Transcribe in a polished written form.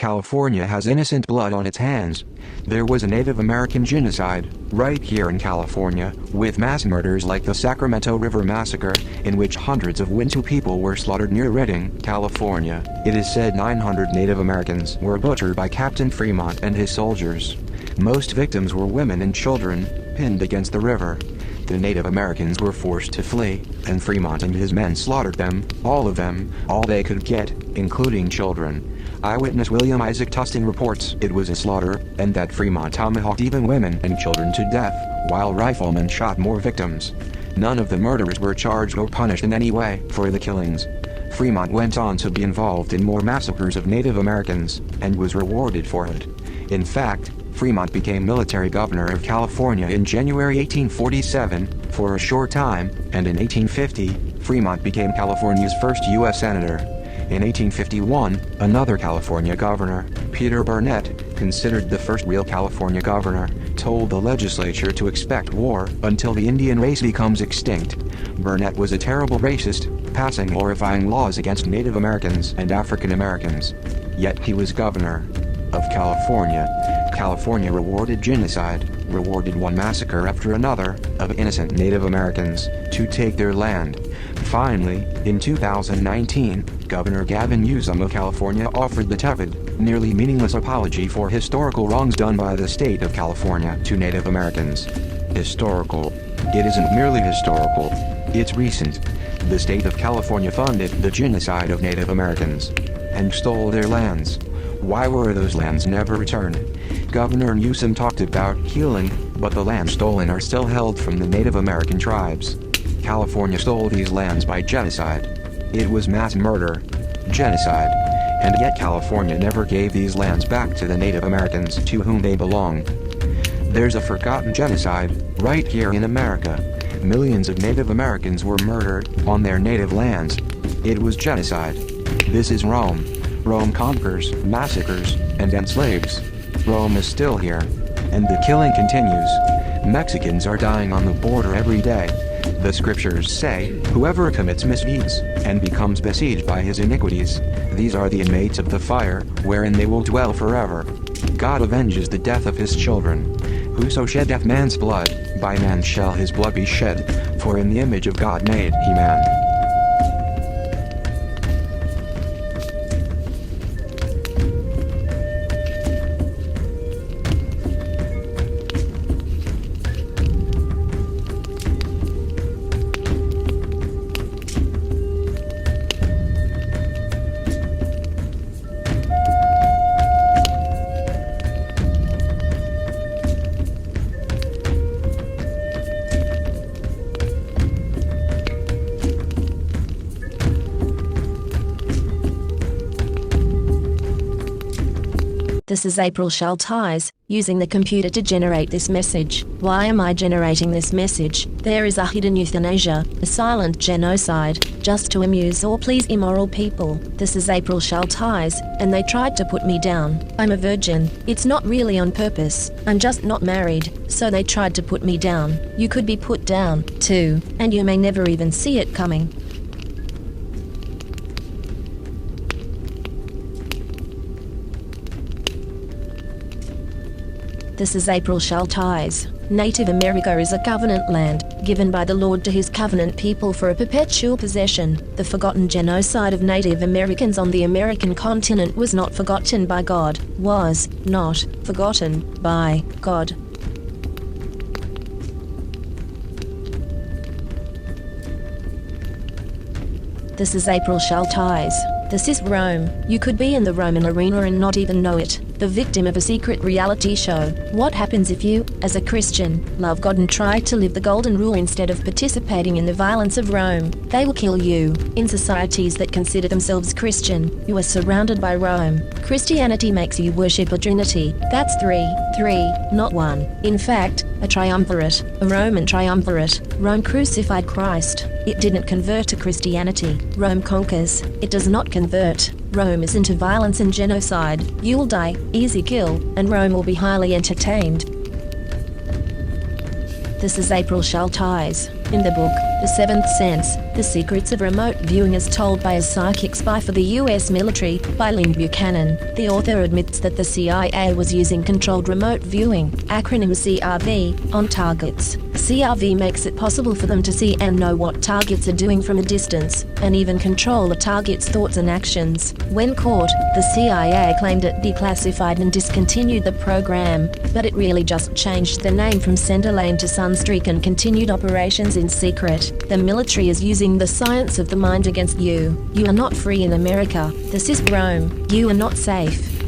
California has innocent blood on its hands. There was a Native American genocide, right here in California, with mass murders like the Sacramento River Massacre, in which hundreds of Wintu people were slaughtered near Redding, California. It is said 900 Native Americans were butchered by Captain Fremont and his soldiers. Most victims were women and children, pinned against the river. The Native Americans were forced to flee, and Fremont and his men slaughtered them, all they could get, including children. Eyewitness William Isaac Tustin reports it was a slaughter, and that Fremont tomahawked even women and children to death, while riflemen shot more victims. None of the murderers were charged or punished in any way for the killings. Fremont went on to be involved in more massacres of Native Americans, and was rewarded for it. In fact, Fremont became military governor of California in January 1847, for a short time, and in 1850, Fremont became California's first U.S. senator. In 1851, another California governor, Peter Burnett, considered the first real California governor, told the legislature to expect war until the Indian race becomes extinct. Burnett was a terrible racist, passing horrifying laws against Native Americans and African Americans. Yet he was governor of California. California rewarded genocide, rewarded one massacre after another, of innocent Native Americans, to take their land. Finally, in 2019, Governor Gavin Newsom of California offered the tepid, nearly meaningless apology for historical wrongs done by the state of California to Native Americans. Historical. It isn't merely historical. It's recent. The state of California funded the genocide of Native Americans and stole their lands. Why were those lands never returned? Governor Newsom talked about healing, but the lands stolen are still held from the Native American tribes. California stole these lands by genocide. It was mass murder. Genocide. And yet California never gave these lands back to the Native Americans to whom they belonged. There's a forgotten genocide, right here in America. Millions of Native Americans were murdered on their native lands. It was genocide. This is Rome. Rome conquers, massacres, and enslaves. Rome is still here. And the killing continues. Mexicans are dying on the border every day. The scriptures say, whoever commits misdeeds, and becomes besieged by his iniquities, these are the inmates of the fire, wherein they will dwell forever. God avenges the death of his children. Whoso sheddeth man's blood, by man shall his blood be shed, for in the image of God made he man. This is April Schulthies, using the computer to generate this message. Why am I generating this message? There is a hidden euthanasia, a silent genocide, just to amuse or please immoral people. This is April Schulthies, and they tried to put me down. I'm a virgin. It's not really on purpose. I'm just not married, so they tried to put me down. You could be put down, too, and you may never even see it coming. This is April Schulthies. Native America is a covenant land, given by the Lord to his covenant people for a perpetual possession. The forgotten genocide of Native Americans on the American continent was not forgotten by God, was not forgotten by God. This is April Schulthies. This is Rome. You could be in the Roman arena and not even know it, the victim of a secret reality show. What happens if you, as a Christian, love God and try to live the golden rule instead of participating in the violence of Rome? They will kill you. In societies that consider themselves Christian, you are surrounded by Rome. Christianity makes you worship a trinity. That's three, not one. In fact, a triumvirate, a Roman triumvirate. Rome crucified Christ. It didn't convert to Christianity. Rome conquers. It does not convert. Rome is into violence and genocide. You'll die, easy kill, and Rome will be highly entertained. This is April Schulthies. In the book, The Seventh Sense, The Secrets of Remote Viewing as Told by a Psychic Spy for the U.S. Military, by Lynn Buchanan. The author admits that the CIA was using controlled remote viewing, acronym CRV, on targets. CRV makes it possible for them to see and know what targets are doing from a distance, and even control a target's thoughts and actions. When caught, the CIA claimed it declassified and discontinued the program, but it really just changed the name from Centerlane to Sunstreak and continued operations in secret. The military is using the science of the mind against you. You are not free in America. This is Rome. You are not safe.